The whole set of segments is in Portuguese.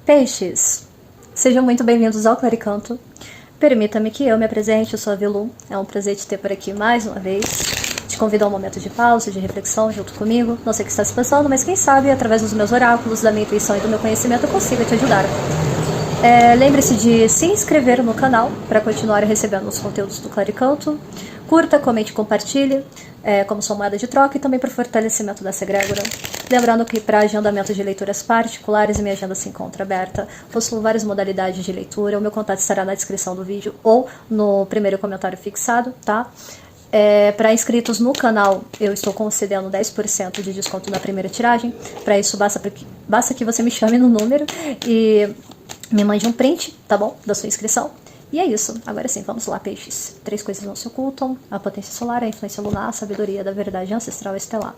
Peixes, sejam muito bem-vindos ao Claricanto. Permita-me que eu me apresente, eu sou a Velu. É um prazer te ter por aqui mais uma vez. Te convido a um momento de pausa, de reflexão junto comigo. Não sei o que está se passando, mas quem sabe, através dos meus oráculos, da minha intuição e do meu conhecimento, eu consiga te ajudar. Lembre-se de se inscrever no canal para continuar recebendo os conteúdos do Claricanto. Curta, comente e compartilhe como sua moeda de troca e também para o fortalecimento dessa egrégora. Lembrando que para agendamento de leituras particulares, minha agenda se encontra aberta. Possuo várias modalidades de leitura. O meu contato estará na descrição do vídeo ou no primeiro comentário fixado, tá? Para inscritos no canal, eu estou concedendo 10% de desconto na primeira tiragem. Para isso, basta que você me chame no número e me mande um print, tá bom? Da sua inscrição. E é isso. Agora sim, vamos lá, peixes. 3 coisas não se ocultam: a potência solar, a influência lunar, a sabedoria da verdade ancestral estelar.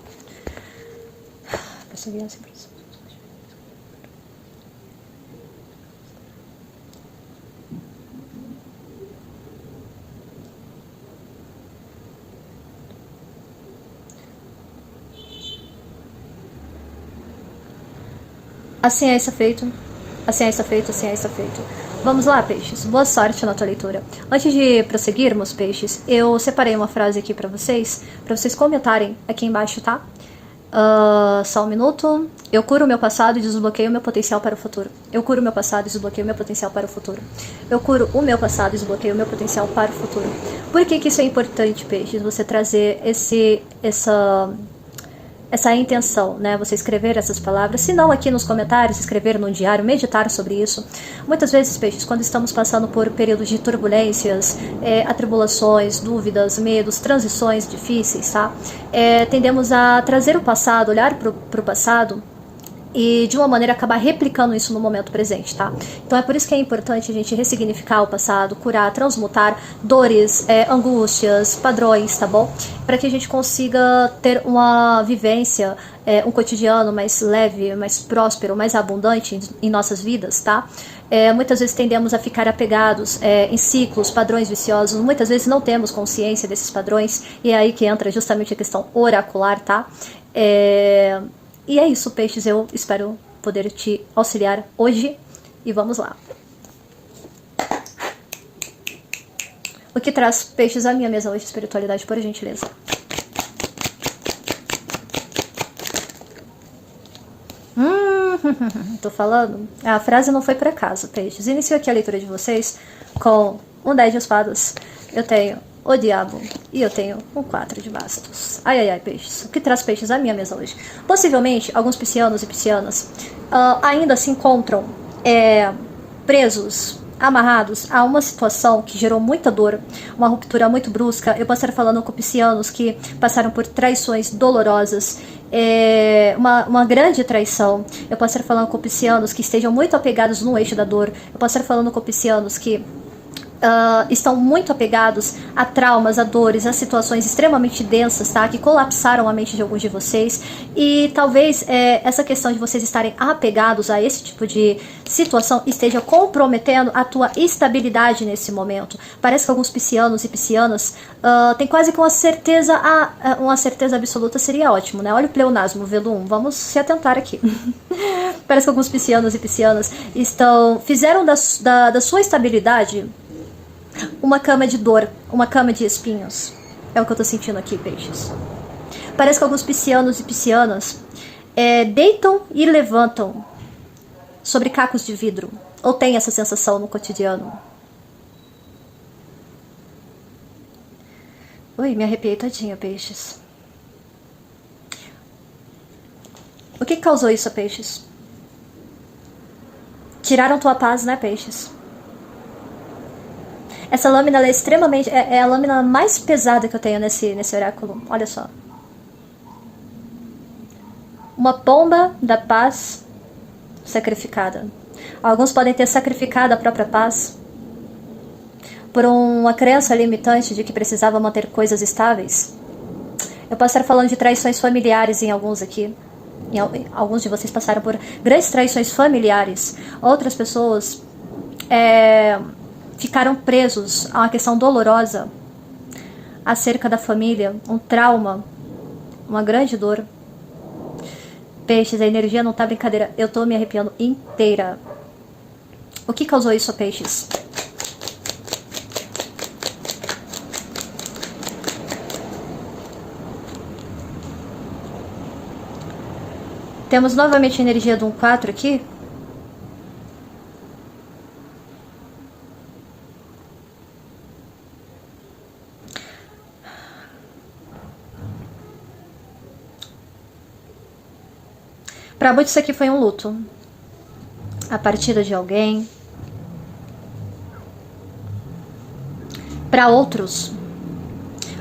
Assim é isso feito. Assim é isso feito, assim é isso feito. Vamos lá, peixes. Boa sorte na tua leitura. Antes de prosseguirmos, peixes, eu separei uma frase aqui pra vocês comentarem aqui embaixo, tá? Só um minuto. Eu curo o meu passado e desbloqueio o meu potencial para o futuro. Eu curo o meu passado e desbloqueio o meu potencial para o futuro. Eu curo o meu passado e desbloqueio o meu potencial para o futuro. Por que isso é importante, peixes? Você trazer essa intenção, né? Você escrever essas palavras, se não aqui nos comentários, escrever no diário, meditar sobre isso. Muitas vezes, peixes, quando estamos passando por períodos de turbulências, atribulações, dúvidas, medos, transições difíceis, tá? Tendemos a trazer o passado, olhar para o passado e de uma maneira acabar replicando isso no momento presente, tá? Então é por isso que é importante a gente ressignificar o passado, curar, transmutar dores, angústias, padrões, tá bom? Para que a gente consiga ter uma vivência, um cotidiano mais leve, mais próspero, mais abundante em nossas vidas, tá? Muitas vezes tendemos a ficar apegados em ciclos, padrões viciosos, muitas vezes não temos consciência desses padrões, e é aí que entra justamente a questão oracular, tá? E é isso, peixes, eu espero poder te auxiliar hoje, e vamos lá. O que traz, peixes, à minha mesa hoje? Espiritualidade, por gentileza. Tô falando? A frase não foi por acaso, peixes. Inicio aqui a leitura de vocês com um 10 de espadas. Eu tenho o diabo e eu tenho um 4 de bastos. Ai, ai, ai, peixes. O que traz, peixes, à minha mesa hoje? Possivelmente, alguns piscianos e piscianas ainda se encontram presos, amarrados a uma situação que gerou muita dor, uma ruptura muito brusca. Eu posso estar falando com piscianos que passaram por traições dolorosas, uma grande traição. Eu posso estar falando com piscianos que estejam muito apegados no eixo da dor. Eu posso estar falando com piscianos que estão muito apegados a traumas, a dores, a situações extremamente densas, tá? Que colapsaram a mente de alguns de vocês. E talvez essa questão de vocês estarem apegados a esse tipo de situação esteja comprometendo a tua estabilidade nesse momento. Parece que alguns piscianos e piscianas têm quase que uma certeza absoluta, seria ótimo, né? Olha o pleonasmo, Velu 1, vamos se atentar aqui. Parece que alguns piscianos e piscianas fizeram da sua estabilidade uma cama de dor, uma cama de espinhos. É o que eu tô sentindo aqui, peixes. Parece que alguns piscianos e piscianas deitam e levantam sobre cacos de vidro. Ou tem essa sensação no cotidiano. Ui, me arrepiei todinha, peixes. O que causou isso a peixes? Tiraram tua paz, né, peixes? Essa lâmina ela é extremamente... É a lâmina mais pesada que eu tenho nesse oráculo. Olha só. Uma pomba da paz sacrificada. Alguns podem ter sacrificado a própria paz por uma crença limitante de que precisava manter coisas estáveis. Eu posso estar falando de traições familiares em alguns aqui. Alguns de vocês passaram por grandes traições familiares. Outras pessoas ficaram presos a uma questão dolorosa acerca da família, um trauma, uma grande dor. Peixes, a energia não tá brincadeira. Eu tô me arrepiando inteira. O que causou isso, peixes? Temos novamente a energia do 1-4 aqui. Para muitos isso aqui foi um luto. A partida de alguém. Para outros,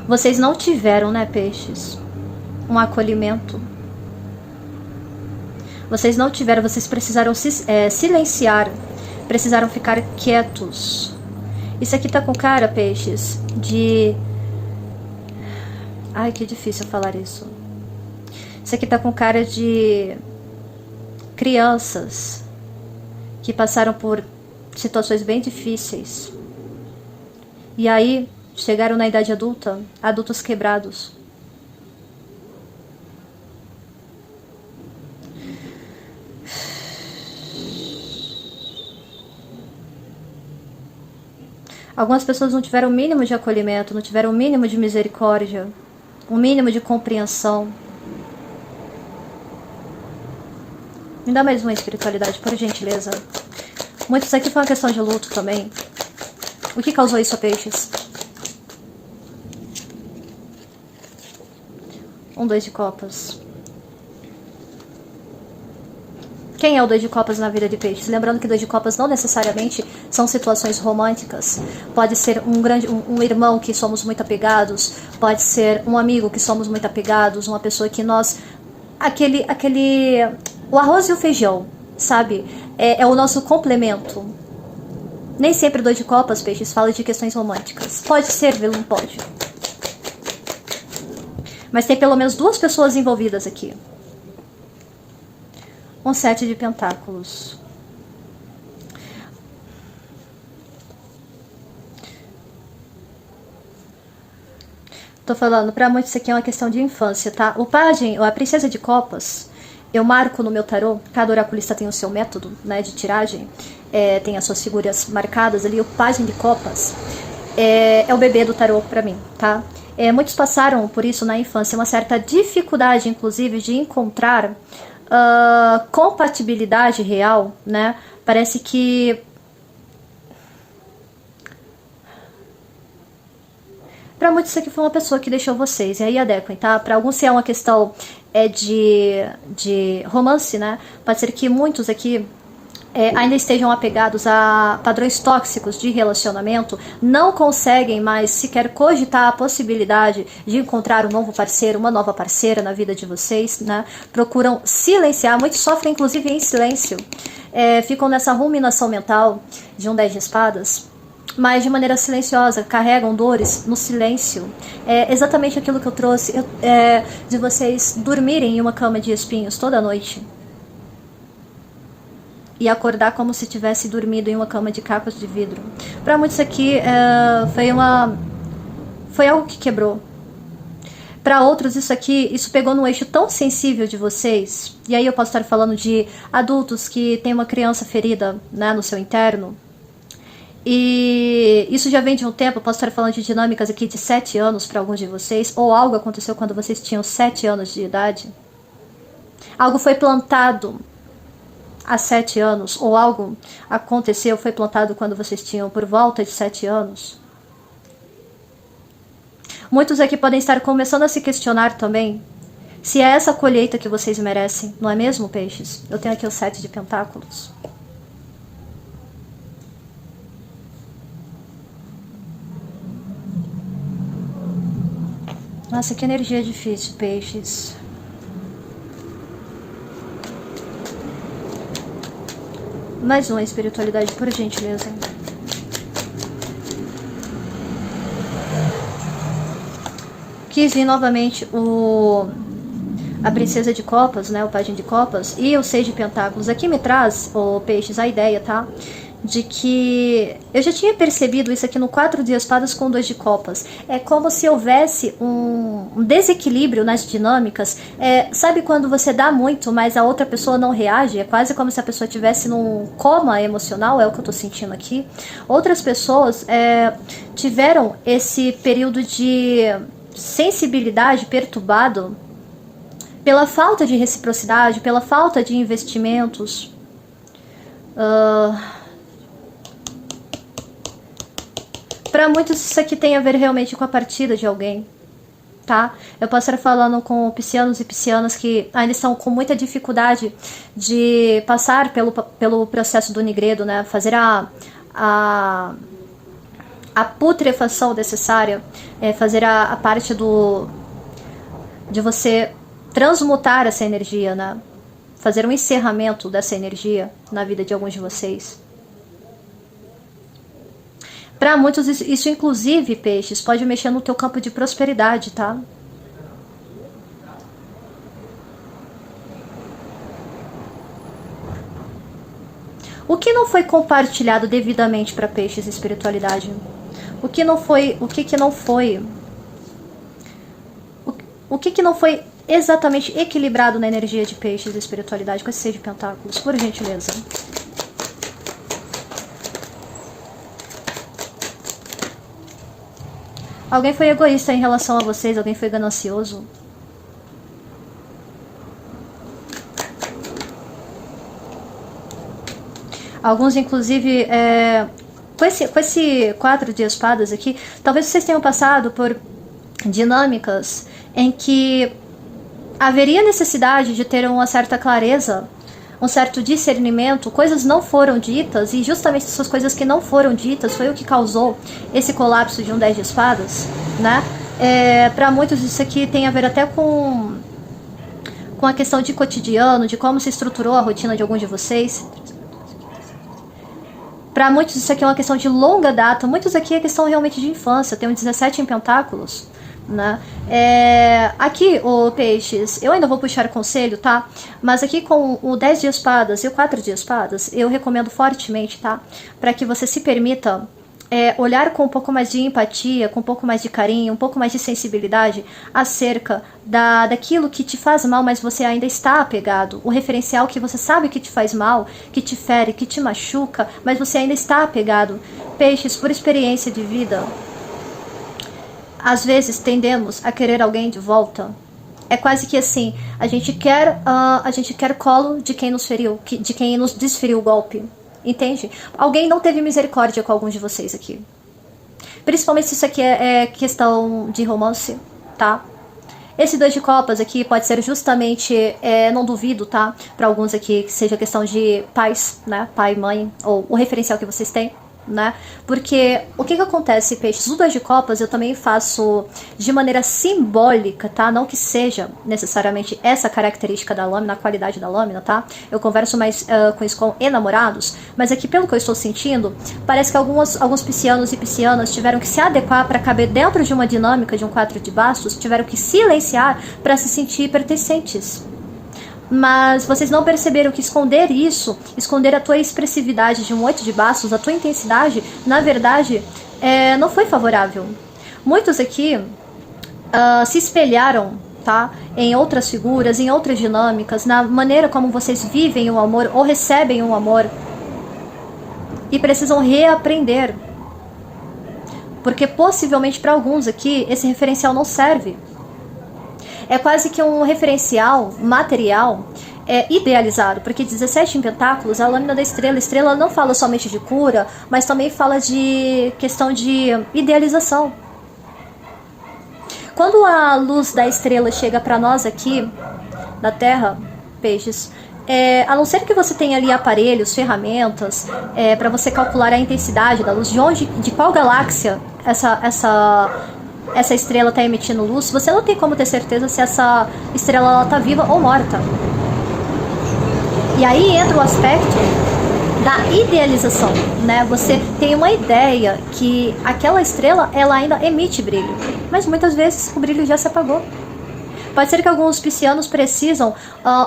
vocês não tiveram, né, peixes, um acolhimento. Vocês não tiveram, vocês precisaram silenciar, precisaram ficar quietos. Isso aqui tá com cara, peixes, de... Ai, que difícil falar isso. Isso aqui tá com cara de crianças que passaram por situações bem difíceis. E aí, chegaram na idade adulta, adultos quebrados. Algumas pessoas não tiveram o mínimo de acolhimento, não tiveram o mínimo de misericórdia, o mínimo de compreensão. Me dá mais uma espiritualidade, por gentileza. Muitos aqui foi uma questão de luto também. O que causou isso a peixes? 2 de copas. Quem é o 2 de copas na vida de peixes? Lembrando que 2 de copas não necessariamente são situações românticas. Pode ser um irmão que somos muito apegados, pode ser um amigo que somos muito apegados, uma pessoa que nós... O arroz e o feijão, sabe? É o nosso complemento. Nem sempre o 2 de copas, peixes, fala de questões românticas. Pode ser, não pode. Mas tem pelo menos 2 pessoas envolvidas aqui. 7 de pentáculos. Tô falando, pra muitos isso aqui é uma questão de infância, tá? O pajem, ou a princesa de copas, eu marco no meu tarô, cada oraculista tem o seu método, né, de tiragem, tem as suas figuras marcadas ali. O pajem de copas é o bebê do tarô pra mim, tá? Muitos passaram por isso na infância, uma certa dificuldade, inclusive, de encontrar compatibilidade real, né? Parece que para muitos isso aqui foi uma pessoa que deixou vocês, e aí adequem, tá? Para alguns se é uma questão de romance, né? Pode ser que muitos aqui ainda estejam apegados a padrões tóxicos de relacionamento, não conseguem mais sequer cogitar a possibilidade de encontrar um novo parceiro, uma nova parceira na vida de vocês, né? Procuram silenciar, muitos sofrem inclusive em silêncio, ficam nessa ruminação mental de 10 de espadas, mas de maneira silenciosa, carregam dores no silêncio. É exatamente aquilo que eu trouxe, de vocês dormirem em uma cama de espinhos toda noite e acordar como se tivesse dormido em uma cama de cacos de vidro. Para muitos aqui foi algo que quebrou. Para outros isso pegou num eixo tão sensível de vocês, e aí eu posso estar falando de adultos que têm uma criança ferida, né, no seu interno, e isso já vem de um tempo. Eu posso estar falando de dinâmicas aqui de 7 anos para alguns de vocês, ou algo aconteceu quando vocês tinham 7 anos de idade. Algo foi plantado há 7 anos, ou algo aconteceu, foi plantado quando vocês tinham por volta de 7 anos. Muitos aqui podem estar começando a se questionar também se é essa colheita que vocês merecem, não é mesmo, peixes? Eu tenho aqui o 7 de pentáculos. Nossa, que energia difícil, peixes. Mais uma espiritualidade, por gentileza. Quis vir novamente a princesa de copas, né, o pajem de copas, e o 6 de pentáculos. Aqui me traz, ô peixes, a ideia, tá? De que eu já tinha percebido isso aqui no 4 de espadas com 2 de copas. É como se houvesse um desequilíbrio nas dinâmicas. Sabe quando você dá muito, mas a outra pessoa não reage? É quase como se a pessoa estivesse num coma emocional, é o que eu tô sentindo aqui. Outras pessoas tiveram esse período de sensibilidade perturbado pela falta de reciprocidade, pela falta de investimentos. Para muitos isso aqui tem a ver realmente com a partida de alguém, tá? Eu posso estar falando com piscianos e piscianas que ainda estão com muita dificuldade de passar pelo processo do nigredo, né? Fazer a putrefação necessária, fazer a parte de você transmutar essa energia, né? Fazer um encerramento dessa energia na vida de alguns de vocês. Para muitos, isso inclusive, peixes, pode mexer no teu campo de prosperidade, tá? O que não foi compartilhado devidamente para peixes e espiritualidade? O que não foi exatamente equilibrado na energia de peixes e espiritualidade com esse 6 de pentáculos, por gentileza? Alguém foi egoísta em relação a vocês? Alguém foi ganancioso? Alguns, inclusive, com esse 4 de espadas aqui, talvez vocês tenham passado por dinâmicas em que haveria necessidade de ter uma certa clareza, um certo discernimento, coisas não foram ditas, e justamente essas coisas que não foram ditas foi o que causou esse colapso de um 10 de espadas, né? Para muitos isso aqui tem a ver até com a questão de cotidiano, de como se estruturou a rotina de alguns de vocês. Para muitos isso aqui é uma questão de longa data, muitos aqui é questão realmente de infância, tem um 17 em pentáculos, né? Aqui, o peixes, eu ainda vou puxar conselho, tá? Mas aqui com o 10 de espadas e o 4 de espadas, eu recomendo fortemente, tá? Para que você se permita olhar com um pouco mais de empatia, com um pouco mais de carinho, um pouco mais de sensibilidade acerca daquilo que te faz mal, mas você ainda está apegado. O referencial que você sabe que te faz mal, que te fere, que te machuca, mas você ainda está apegado. Peixes, por experiência de vida, às vezes tendemos a querer alguém de volta. É quase que assim, a gente quer colo de quem nos feriu, de quem nos desferiu o golpe. Entende? Alguém não teve misericórdia com alguns de vocês aqui. Principalmente se isso aqui é questão de romance, tá? Esse 2 de copas aqui pode ser justamente, não duvido, tá? Para alguns aqui que seja questão de pais, né? Pai, mãe, ou o referencial que vocês têm, né? Porque o que acontece, peixes? O 2 de copas eu também faço de maneira simbólica, tá? Não que seja necessariamente essa característica da lâmina, a qualidade da lâmina, tá? Eu converso mais com isso com enamorados, mas aqui pelo que eu estou sentindo, parece que alguns piscianos e piscianas tiveram que se adequar para caber dentro de uma dinâmica de um 4 de bastos, tiveram que silenciar para se sentir pertencentes. Mas vocês não perceberam que esconder isso, esconder a tua expressividade de um 8 de bastos, a tua intensidade, na verdade, não foi favorável. Muitos aqui se espelharam, tá, em outras figuras, em outras dinâmicas, na maneira como vocês vivem o amor ou recebem o amor, e precisam reaprender. Porque possivelmente para alguns aqui esse referencial não serve. É quase que um referencial material idealizado, porque 17 em pentáculos, a lâmina da estrela, a estrela não fala somente de cura, mas também fala de questão de idealização. Quando a luz da estrela chega para nós aqui, na Terra, peixes, a não ser que você tenha ali aparelhos, ferramentas, para você calcular a intensidade da luz, de qual galáxia essa estrela está emitindo luz, você não tem como ter certeza se essa estrela está viva ou morta. E aí entra o aspecto da idealização, né? Você tem uma ideia que aquela estrela ela ainda emite brilho, mas muitas vezes o brilho já se apagou. Pode ser que alguns piscianos precisam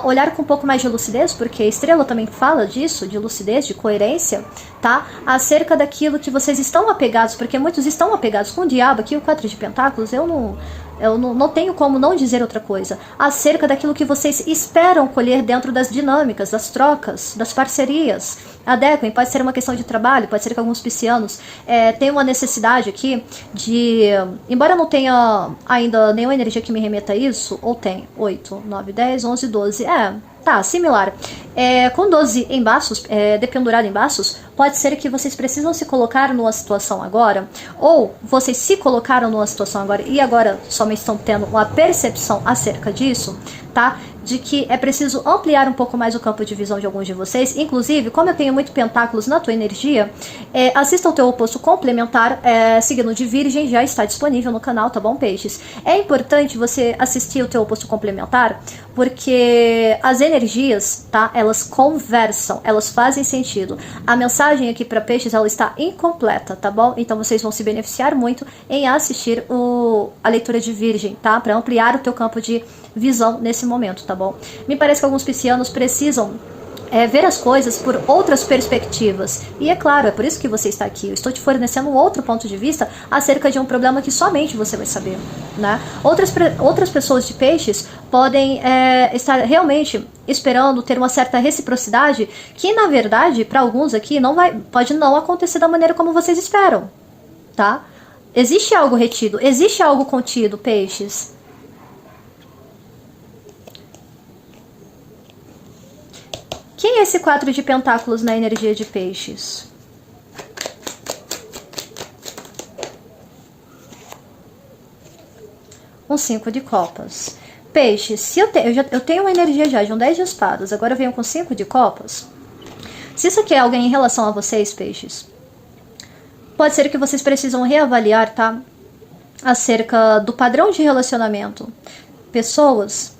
olhar com um pouco mais de lucidez, porque a estrela também fala disso, de lucidez, de coerência, tá? Acerca daquilo que vocês estão apegados, porque muitos estão apegados com o diabo. Aqui o 4 de pentáculos, eu não tenho como não dizer outra coisa, acerca daquilo que vocês esperam colher dentro das dinâmicas, das trocas, das parcerias. Adequem, pode ser uma questão de trabalho, pode ser que alguns piscianos tenham uma necessidade aqui de, embora não tenha ainda nenhuma energia que me remeta a isso, ou tem 8, 9, 10, 11, 12, tá, similar. Com 12 embaços, dependurado em baços, pode ser que vocês precisam se colocar numa situação agora, ou vocês se colocaram numa situação agora e agora somente estão tendo uma percepção acerca disso, tá? De que é preciso ampliar um pouco mais o campo de visão de alguns de vocês. Inclusive, como eu tenho muito pentáculos na tua energia, assista o teu oposto complementar, signo de Virgem, já está disponível no canal, tá bom, peixes? É importante você assistir o teu oposto complementar, porque as energias, tá? Elas conversam, elas fazem sentido. A mensagem aqui para peixes, ela está incompleta, tá bom? Então vocês vão se beneficiar muito em assistir a leitura de Virgem, tá? Para ampliar o teu campo de visão nesse momento, tá bom? Me parece que alguns piscianos precisam ver as coisas por outras perspectivas. E é claro, é por isso que você está aqui. Eu estou te fornecendo um outro ponto de vista acerca de um problema que somente você vai saber, né? Outras pessoas de peixes podem estar realmente esperando ter uma certa reciprocidade que, na verdade, para alguns aqui, pode não acontecer da maneira como vocês esperam, tá? Existe algo retido, existe algo contido, peixes. Quem é esse 4 de pentáculos na energia de peixes? Um 5 de copas. Peixes, se eu tenho uma energia já de um 10 de espadas, agora eu venho com 5 de copas. Se isso aqui é alguém em relação a vocês, peixes, pode ser que vocês precisam reavaliar, tá? Acerca do padrão de relacionamento. Pessoas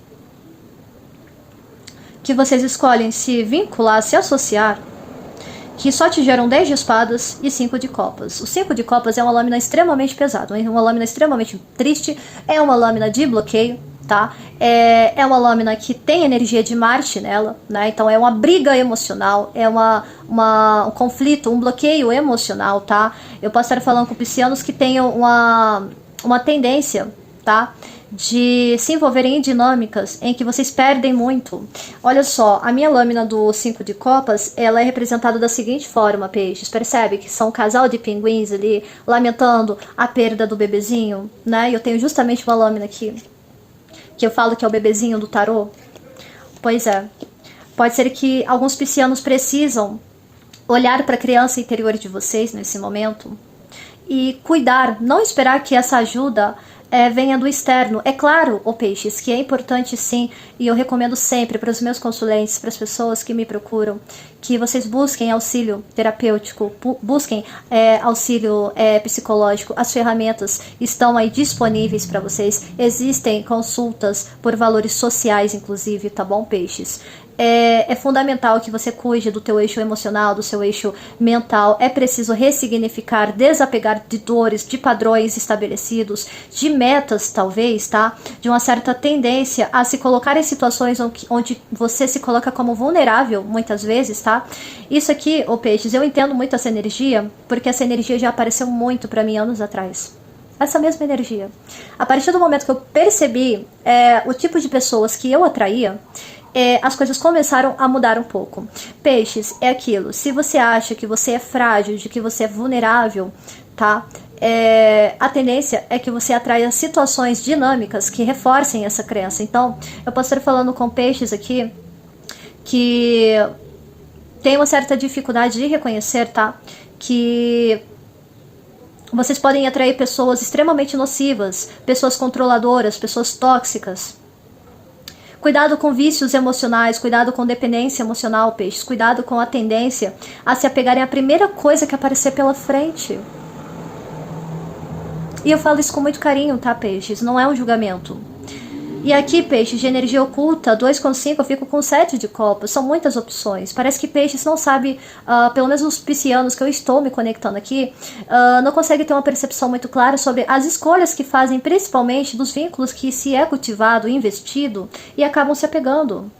que vocês escolhem se vincular, se associar, que só te geram 10 de espadas e 5 de copas. O 5 de copas é uma lâmina extremamente pesada, uma lâmina extremamente triste, é uma lâmina de bloqueio, tá? É uma lâmina que tem energia de Marte nela, né? Então é uma briga emocional, é um conflito, um bloqueio emocional, tá? Eu posso estar falando com piscianos que tenham uma tendência, tá? De se envolverem em dinâmicas em que vocês perdem muito. Olha só, a minha lâmina do 5 de copas, ela é representada da seguinte forma, peixes. Percebe que são um casal de pinguins ali, lamentando a perda do bebezinho, né? E eu tenho justamente uma lâmina aqui, que eu falo que é o bebezinho do tarô. Pois é. Pode ser que alguns piscianos precisam olhar para a criança interior de vocês nesse momento e cuidar, não esperar que essa ajuda venha do externo. É claro, peixes, que é importante sim, e eu recomendo sempre para os meus consulentes, para as pessoas que me procuram, que vocês busquem auxílio terapêutico, busquem auxílio psicológico. As ferramentas estão aí disponíveis para vocês. Existem consultas por valores sociais, inclusive, tá bom, peixes? É fundamental que você cuide do teu eixo emocional, do seu eixo mental. É preciso ressignificar, desapegar de dores, de padrões estabelecidos, de metas talvez, tá? De uma certa tendência a se colocar em situações onde você se coloca como vulnerável, muitas vezes, tá? Isso aqui, peixes, eu entendo muito essa energia, porque essa energia já apareceu muito pra mim anos atrás. Essa mesma energia. A partir do momento que eu percebi o tipo de pessoas que eu atraía, as coisas começaram a mudar um pouco. Peixes, é aquilo. Se você acha que você é frágil, de que você é vulnerável, tá? A tendência é que você atraia situações dinâmicas que reforcem essa crença. Então, eu posso estar falando com peixes aqui que tem uma certa dificuldade de reconhecer, tá? Que vocês podem atrair pessoas extremamente nocivas, pessoas controladoras, pessoas tóxicas. Cuidado com vícios emocionais, cuidado com dependência emocional, peixes. Cuidado com a tendência a se apegarem à primeira coisa que aparecer pela frente. E eu falo isso com muito carinho, tá, peixes? Não é um julgamento. E aqui, peixes de energia oculta, 2,5, eu fico com 7 de copas. São muitas opções. Parece que peixes não sabe, pelo menos os piscianos que eu estou me conectando aqui, não consegue ter uma percepção muito clara sobre as escolhas que fazem, principalmente dos vínculos que se é cultivado, investido, e acabam se apegando.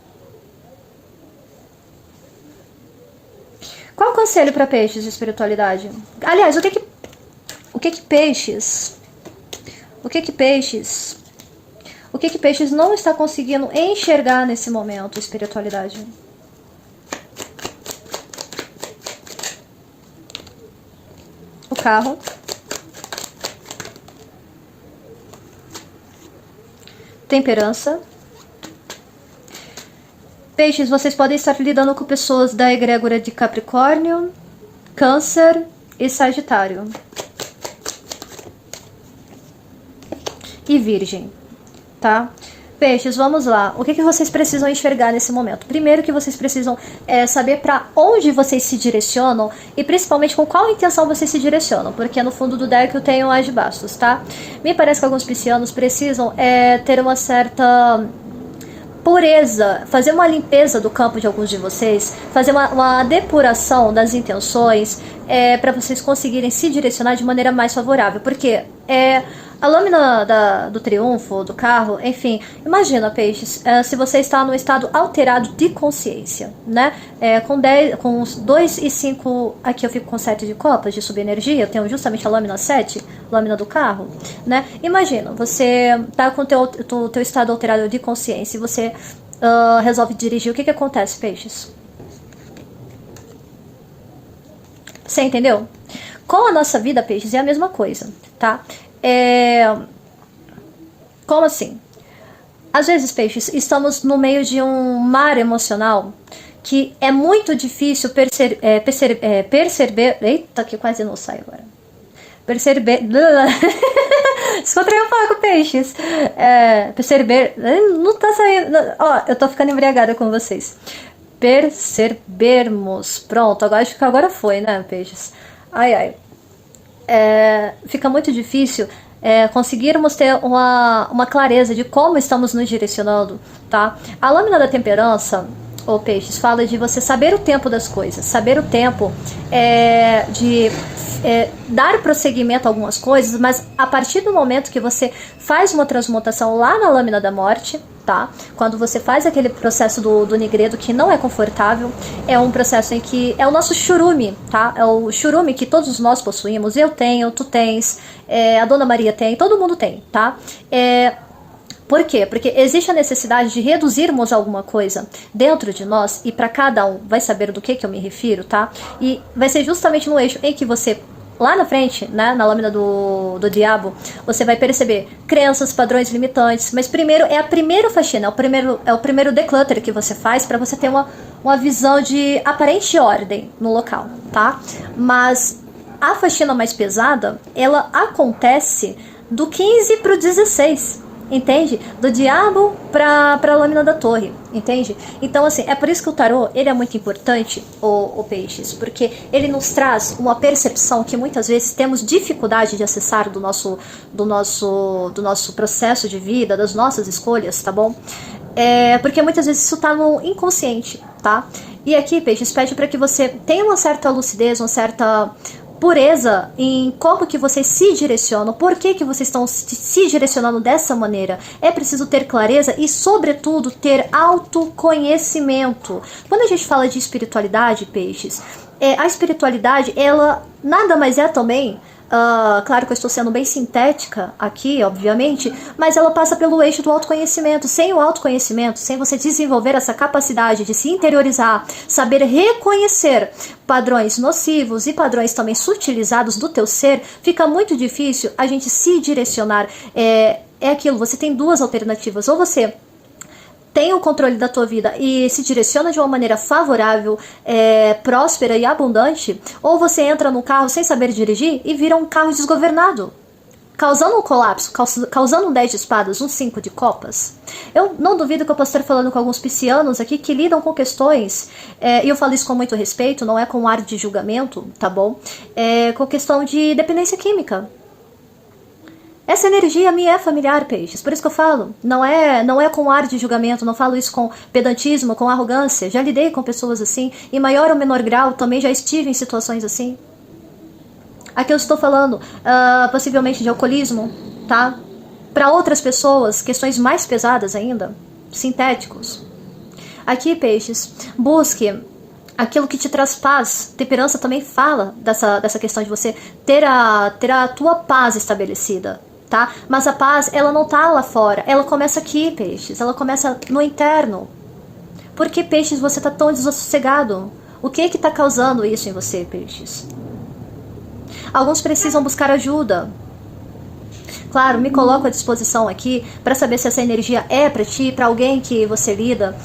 Qual o conselho para peixes de espiritualidade? Aliás, o que peixes não está conseguindo enxergar nesse momento, espiritualidade? O carro. Temperança. Peixes, vocês podem estar lidando com pessoas da egrégora de Capricórnio, Câncer e Sagitário. E Virgem, tá? Peixes, vamos lá. O que vocês precisam enxergar nesse momento? Primeiro que vocês precisam saber para onde vocês se direcionam e principalmente com qual intenção vocês se direcionam, porque no fundo do deck eu tenho as de bastos, tá? Me parece que alguns piscianos precisam ter uma certa pureza, fazer uma limpeza do campo de alguns de vocês, fazer uma depuração das intenções, para vocês conseguirem se direcionar de maneira mais favorável, porque a lâmina do triunfo, do carro, enfim, imagina, peixes, se você está num estado alterado de consciência, né, com os 2 e 5, aqui eu fico com 7 de copas de subenergia, eu tenho justamente a lâmina 7, lâmina do carro, né, imagina, você está com o teu estado alterado de consciência e você resolve dirigir, o que acontece, peixes? Você entendeu? Com a nossa vida, peixes, é a mesma coisa, tá? Como assim? Às vezes, peixes, estamos no meio de um mar emocional que é muito difícil perceber... Eita, que quase não sai agora. Perceber... Descontrei um pouco, peixes. Perceber... Não tá saindo... Ó, eu tô ficando embriagada com vocês. Percebermos. Pronto, acho que agora foi, né, peixes? Ai. Fica muito difícil conseguirmos ter uma clareza de como estamos nos direcionando, tá? A lâmina da temperança, ou peixes, fala de você saber o tempo das coisas, saber o tempo de dar prosseguimento a algumas coisas, mas a partir do momento que você faz uma transmutação lá na lâmina da morte, tá? Quando você faz aquele processo do nigredo que não é confortável, é um processo em que é o nosso churume, tá? É o churume que todos nós possuímos, eu tenho, tu tens, a Dona Maria tem, todo mundo tem, tá? Por quê? Porque existe a necessidade de reduzirmos alguma coisa dentro de nós, e para cada um vai saber do que eu me refiro, tá? E vai ser justamente no eixo em que você, lá na frente, né, na lâmina do diabo, você vai perceber crenças, padrões limitantes, mas primeiro é a primeira faxina, é o primeiro declutter que você faz para você ter uma visão de aparente ordem no local, tá? Mas a faxina mais pesada, ela acontece do 15 pro 16, entende? Do diabo pra lâmina da torre, entende? Então, assim, é por isso que o tarô, ele é muito importante, o peixes, porque ele nos traz uma percepção que muitas vezes temos dificuldade de acessar do nosso processo de vida, das nossas escolhas, tá bom? Porque muitas vezes isso tá no inconsciente, tá? E aqui, peixes, pede para que você tenha uma certa lucidez, uma certa pureza em como que vocês se direcionam, por que vocês estão se direcionando dessa maneira. É preciso ter clareza e, sobretudo, ter autoconhecimento. Quando a gente fala de espiritualidade, peixes, a espiritualidade, ela nada mais é também... claro que eu estou sendo bem sintética aqui, obviamente, mas ela passa pelo eixo do autoconhecimento. Sem o autoconhecimento, sem você desenvolver essa capacidade de se interiorizar, saber reconhecer padrões nocivos e padrões também sutilizados do teu ser, fica muito difícil a gente se direcionar. É aquilo, você tem duas alternativas: ou você tem o controle da tua vida e se direciona de uma maneira favorável, próspera e abundante, ou você entra num carro sem saber dirigir e vira um carro desgovernado, causando um colapso, causando um 10 de espadas, um 5 de copas. Eu não duvido que eu possa estar falando com alguns piscianos aqui que lidam com questões, e eu falo isso com muito respeito, não é com ar de julgamento, tá bom? Com questão de dependência química. Essa energia me é familiar, peixes. Por isso que eu falo, não é com ar de julgamento, não falo isso com pedantismo, com arrogância. Já lidei com pessoas assim, em maior ou menor grau, também já estive em situações assim. Aqui eu estou falando possivelmente de alcoolismo, tá? Para outras pessoas, questões mais pesadas ainda, sintéticos. Aqui, peixes, busque aquilo que te traz paz. Temperança também fala dessa questão de você ter a tua paz estabelecida, tá? Mas a paz, ela não tá lá fora, ela começa aqui, peixes, ela começa no interno. Por que, peixes, você tá tão desassossegado? O que tá causando isso em você, peixes? Alguns precisam buscar ajuda. Claro, me coloco à disposição aqui para saber se essa energia é para ti, para alguém que você lida,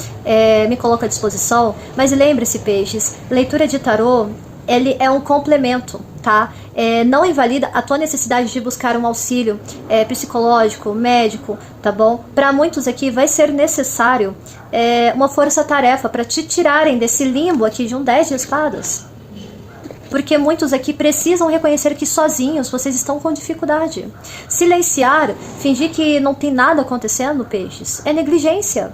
me coloco à disposição. Mas lembre-se, peixes, leitura de tarô, ele é um complemento, tá? Não invalida a tua necessidade de buscar um auxílio psicológico, médico, tá bom? Para muitos aqui vai ser necessário uma força-tarefa para te tirarem desse limbo aqui de um 10 de espadas. Porque muitos aqui precisam reconhecer que sozinhos vocês estão com dificuldade. Silenciar, fingir que não tem nada acontecendo, peixes, é negligência.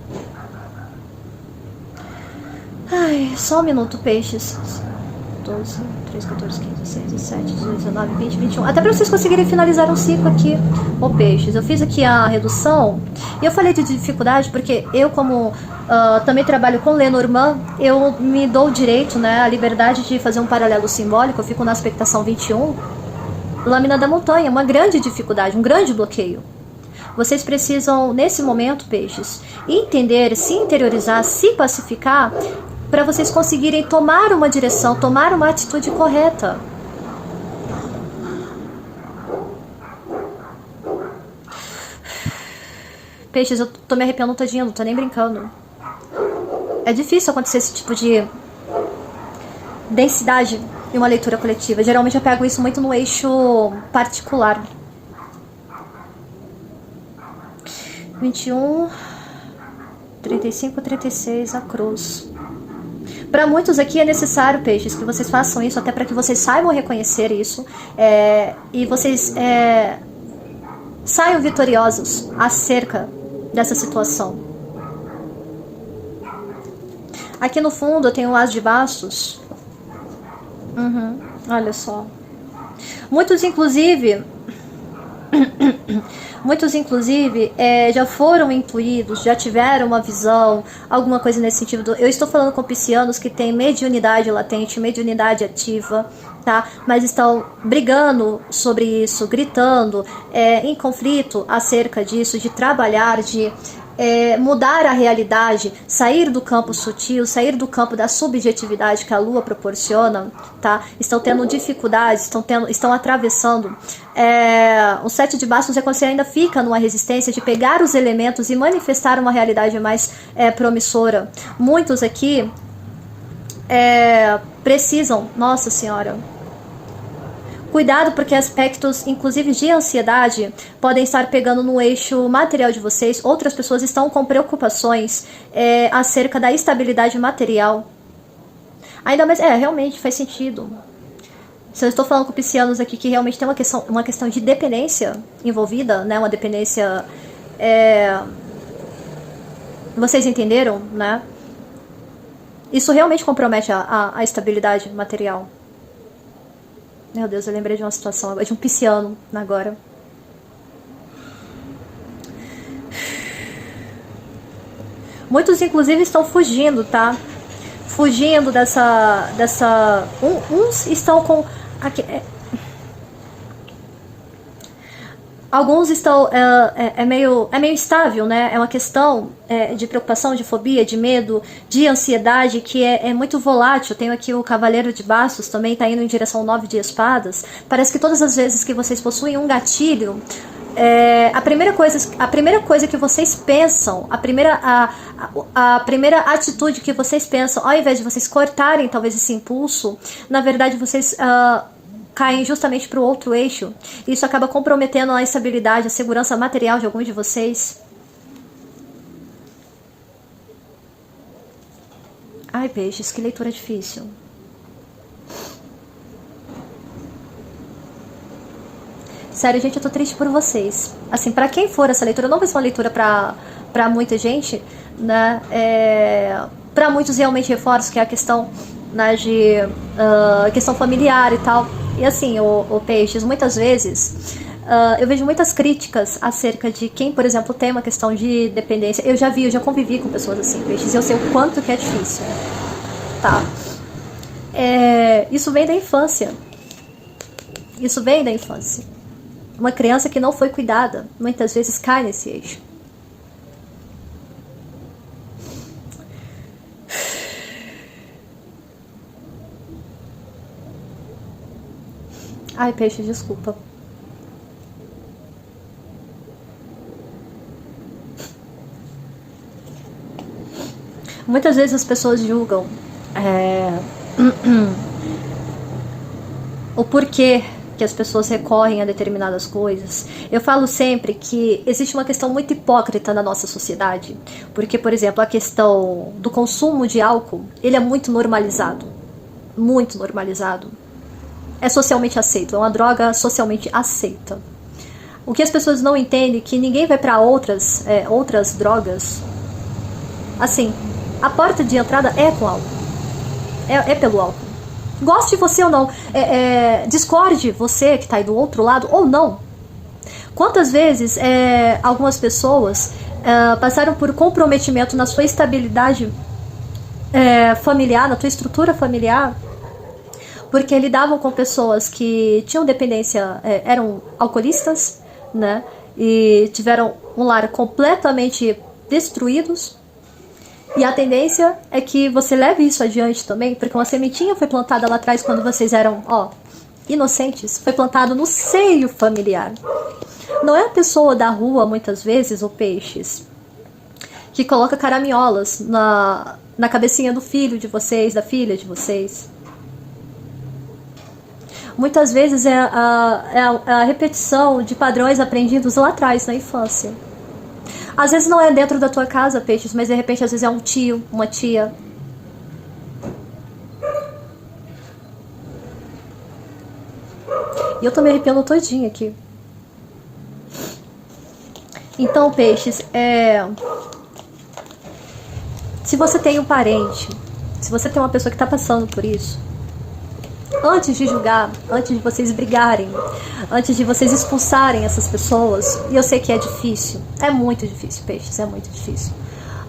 Ai, só um minuto, peixes. 12, 13, 14, 15, 16, 17, 18, 19, 20, 21. Até para vocês conseguirem finalizar um ciclo aqui, ô peixes. Eu fiz aqui a redução e eu falei de dificuldade porque eu, como também trabalho com Lenormand, eu me dou o direito, né, a liberdade de fazer um paralelo simbólico. Eu fico na expectação 21. Lâmina da montanha, uma grande dificuldade, um grande bloqueio. Vocês precisam, nesse momento, peixes, entender, se interiorizar, se pacificar, para vocês conseguirem tomar uma direção, tomar uma atitude correta. Peixes, eu tô me arrepiando todinha, não tô nem brincando. É difícil acontecer esse tipo de densidade em uma leitura coletiva. Geralmente eu pego isso muito no eixo particular. 21, 35, 36, a cruz. Para muitos aqui é necessário, peixes, que vocês façam isso, até para que vocês saibam reconhecer isso e vocês saiam vitoriosos acerca dessa situação. Aqui no fundo eu tenho o As de Bastos. Olha só. Muitos inclusive já foram intuídos, já tiveram uma visão, alguma coisa nesse sentido. Eu estou falando com piscianos que têm mediunidade latente, mediunidade ativa, tá? Mas estão brigando sobre isso, gritando, em conflito acerca disso, de trabalhar, de mudar a realidade, sair do campo sutil, sair do campo da subjetividade que a Lua proporciona, tá? Estão tendo dificuldades, estão atravessando. O 7 de bastos é quando você ainda fica numa resistência de pegar os elementos e manifestar uma realidade mais promissora. Muitos aqui precisam, nossa senhora, cuidado, porque aspectos, inclusive de ansiedade, podem estar pegando no eixo material de vocês. Outras pessoas estão com preocupações acerca da estabilidade material. Ainda mais, realmente faz sentido. Se eu estou falando com piscianos aqui que realmente tem uma questão de dependência envolvida, né? Uma dependência... vocês entenderam, né? Isso realmente compromete a estabilidade material. Meu Deus, eu lembrei de uma situação agora, de um pisciano agora. Muitos, inclusive, estão fugindo, tá? Fugindo dessa... Uns estão com... Alguns estão... É meio instável, né? É uma questão de preocupação, de fobia, de medo, de ansiedade, que é muito volátil. Eu tenho aqui o Cavaleiro de Bastos, também está indo em direção ao 9 de Espadas. Parece que todas as vezes que vocês possuem um gatilho, a primeira coisa que vocês pensam, a primeira atitude que vocês pensam, ao invés de vocês cortarem talvez esse impulso, na verdade vocês... caem justamente para o outro eixo. Isso acaba comprometendo a estabilidade, a segurança material de alguns de vocês. Ai, peixes, que leitura sério, gente, eu tô triste por vocês. Assim, pra quem for essa leitura, não vai ser uma leitura pra muita gente, né? Pra muitos realmente reforço que é a questão, né, de questão familiar e tal. E assim, o Peixes, muitas vezes eu vejo muitas críticas acerca de quem, por exemplo, tem uma questão de dependência. Eu já convivi com pessoas assim, Peixes, e eu sei o quanto que é difícil, tá? Isso vem da infância. Isso vem da infância. Uma criança que não foi cuidada, muitas vezes cai nesse eixo. Ai, Peixe, desculpa. Muitas vezes as pessoas julgam o porquê que as pessoas recorrem a determinadas coisas. Eu falo sempre que existe uma questão muito hipócrita na nossa sociedade, porque, por exemplo, a questão do consumo de álcool, ele é muito normalizado, é socialmente aceito, é uma droga socialmente aceita. O que as pessoas não entendem é que ninguém vai para outras drogas assim. A porta de entrada é com álcool, é pelo álcool. Goste você ou não, discorde você que está aí do outro lado ou não. Quantas vezes algumas pessoas passaram por comprometimento na sua estabilidade familiar, na sua estrutura familiar, porque lidavam com pessoas que tinham dependência, eram alcoolistas, né, e tiveram um lar completamente destruídos. E a tendência é que você leve isso adiante também, porque uma sementinha foi plantada lá atrás quando vocês eram, inocentes, foi plantado no seio familiar. Não é a pessoa da rua, muitas vezes, ou Peixes, que coloca caraminholas na cabecinha do filho de vocês, da filha de vocês. Muitas vezes é a repetição de padrões aprendidos lá atrás, na infância. Às vezes não é dentro da tua casa, Peixes, mas de repente às vezes é um tio, uma tia. E eu tô me arrepiando todinha aqui. Então, Peixes, se você tem um parente, se você tem uma pessoa que tá passando por isso, antes de julgar, antes de vocês brigarem, antes de vocês expulsarem essas pessoas, e eu sei que é difícil, é muito difícil, Peixes, é muito difícil.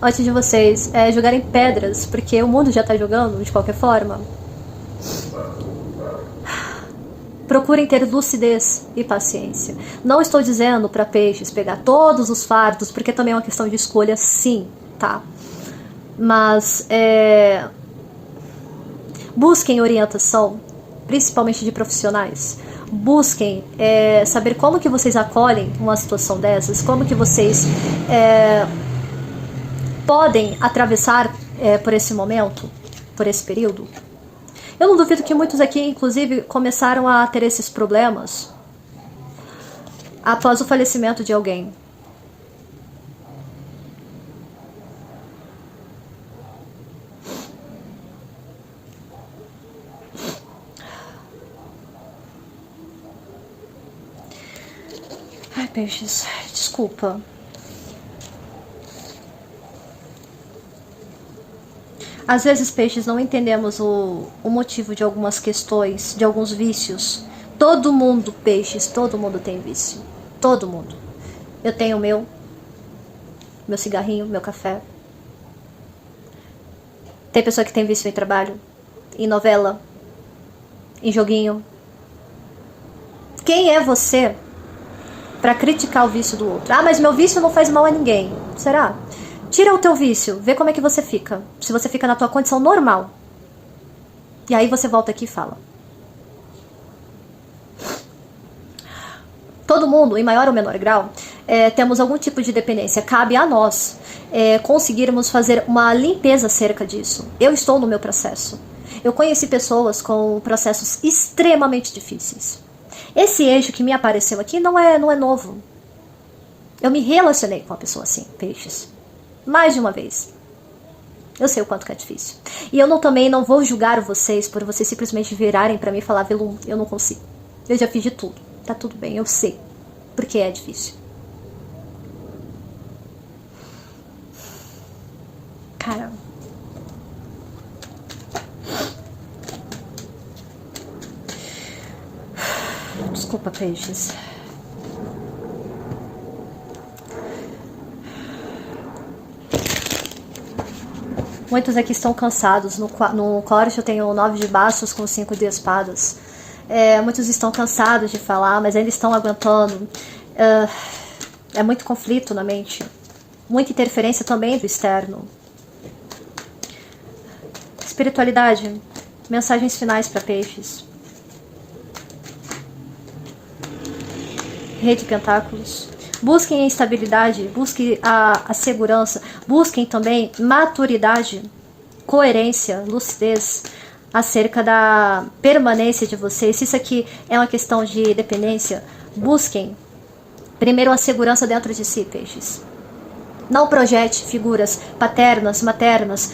Antes de vocês jogarem pedras, porque o mundo já tá jogando de qualquer forma, procurem ter lucidez e paciência. Não estou dizendo para Peixes pegar todos os fardos, porque também é uma questão de escolha, sim, tá? Mas busquem orientação, principalmente de profissionais. Busquem saber como que vocês acolhem uma situação dessas, como que vocês podem atravessar por esse momento, por esse período. Eu não duvido que muitos aqui, inclusive, começaram a ter esses problemas após o falecimento de alguém. Ai, Peixes, desculpa. Às vezes, Peixes, não entendemos o motivo de algumas questões, de alguns vícios. Todo mundo, Peixes, todo mundo tem vício. Todo mundo. Eu tenho o meu cigarrinho, meu café. Tem pessoa que tem vício em trabalho, em novela, em joguinho. Quem é você para criticar o vício do outro? Ah, mas meu vício não faz mal a ninguém. Será? Tira o teu vício, vê como é que você fica. Se você fica na tua condição normal. E aí você volta aqui e fala. Todo mundo, em maior ou menor grau, temos algum tipo de dependência. Cabe a nós conseguirmos fazer uma limpeza acerca disso. Eu estou no meu processo. Eu conheci pessoas com processos extremamente difíceis. Esse eixo que me apareceu aqui não é novo. Eu me relacionei com uma pessoa assim, Peixes. Mais de uma vez. Eu sei o quanto que é difícil. E eu também não vou julgar vocês por vocês simplesmente virarem pra mim e falar, Velum, eu não consigo. Eu já fiz de tudo. Tá tudo bem, eu sei. porque é difícil. Cara, desculpa, peixes. Muitos aqui estão cansados. No corte eu tenho 9 de bastos com 5 de espadas. Muitos estão cansados de falar, mas ainda estão aguentando. É muito conflito na mente. Muita interferência também do externo. Espiritualidade. Mensagens finais para peixes. Rei de Pentáculos. Busquem a estabilidade, busquem a segurança, busquem também maturidade, coerência, lucidez acerca da permanência de vocês. Se isso aqui é uma questão de dependência, busquem primeiro a segurança dentro de si, peixes. Não projete figuras paternas, maternas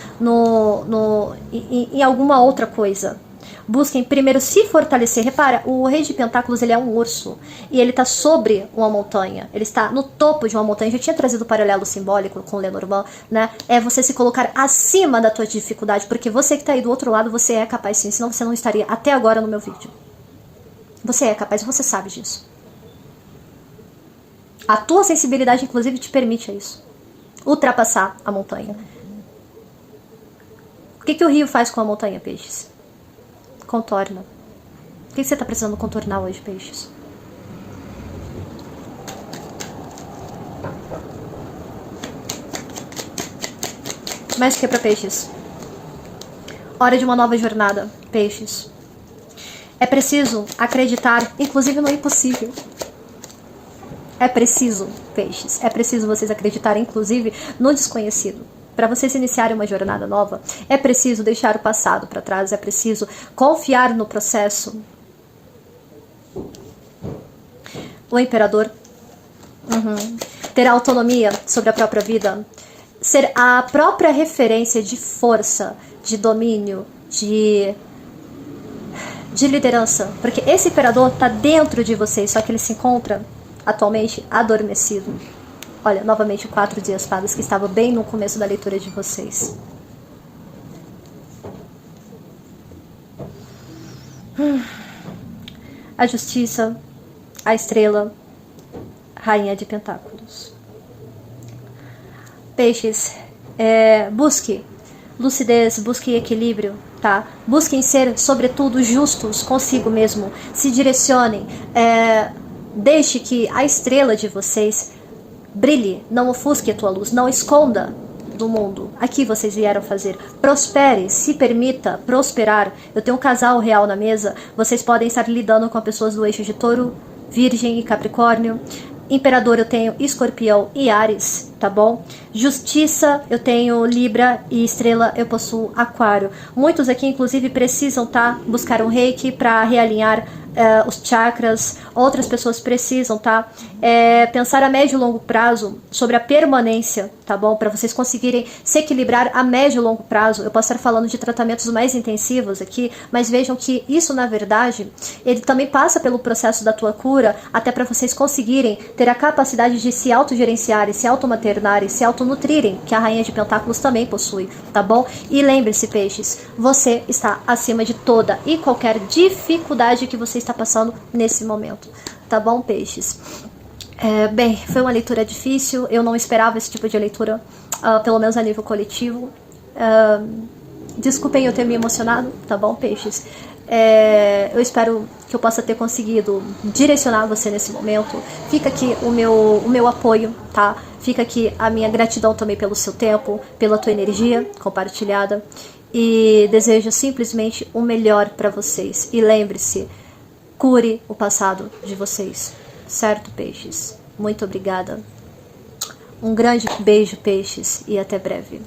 em alguma outra coisa. Busquem primeiro se fortalecer. Repara, o Rei de Pentáculos, ele é um urso. E ele está sobre uma montanha. Ele está no topo de uma montanha. Eu já tinha trazido o paralelo simbólico com Lenormand, né? É você se colocar acima da tua dificuldade. Porque você que está aí do outro lado, você é capaz sim. Senão você não estaria até agora no meu vídeo. Você é capaz, você sabe disso. A tua sensibilidade, inclusive, te permite isso. Ultrapassar a montanha. O que o rio faz com a montanha, peixes? Contorna. O que você está precisando contornar hoje, peixes? Mais o que para peixes? Hora de uma nova jornada, peixes. É preciso acreditar, inclusive no impossível. É preciso, peixes, é preciso vocês acreditarem, inclusive, no desconhecido. Para vocês iniciarem uma jornada nova, é preciso deixar o passado para trás, é preciso confiar no processo. O imperador ter autonomia sobre a própria vida, ser a própria referência de força, de domínio, de liderança. Porque esse imperador está dentro de vocês, só que ele se encontra atualmente adormecido. Olha, novamente o 4 de espadas que estava bem no começo da leitura de vocês. A justiça, a estrela, rainha de pentáculos. Peixes, busque lucidez, busque equilíbrio, tá? Busquem ser, sobretudo, justos consigo mesmo. Se direcionem, deixe que a estrela de vocês brilhe, não ofusque a tua luz, não esconda do mundo. Aqui vocês vieram fazer. Prospere, se permita prosperar. Eu tenho um casal real na mesa. Vocês podem estar lidando com pessoas do eixo de Touro, Virgem e Capricórnio. Imperador eu tenho Escorpião e Áries, tá bom? Justiça eu tenho Libra e Estrela eu possuo Aquário. Muitos aqui inclusive precisam, tá? Buscar um reiki para realinhar os chakras. Outras pessoas precisam, tá? Pensar a médio e longo prazo sobre a permanência, tá bom? Para vocês conseguirem se equilibrar a médio e longo prazo. Eu posso estar falando de tratamentos mais intensivos aqui, mas vejam que isso, na verdade, ele também passa pelo processo da tua cura, até para vocês conseguirem ter a capacidade de se autogerenciarem, se automaternarem, se autonutrirem, que a Rainha de Pentáculos também possui, tá bom? E lembre-se, peixes, você está acima de toda e qualquer dificuldade que você está passando nesse momento, tá bom, peixes? Bem, foi uma leitura difícil, eu não esperava esse tipo de leitura, pelo menos a nível coletivo. Desculpem eu ter me emocionado, tá bom, peixes? Eu espero que eu possa ter conseguido direcionar você nesse momento. Fica aqui o meu apoio, tá? Fica aqui a minha gratidão também pelo seu tempo, pela tua energia compartilhada. E desejo simplesmente o melhor para vocês. E lembre-se, cure o passado de vocês. Certo, peixes? Muito obrigada. Um grande beijo, peixes, e até breve.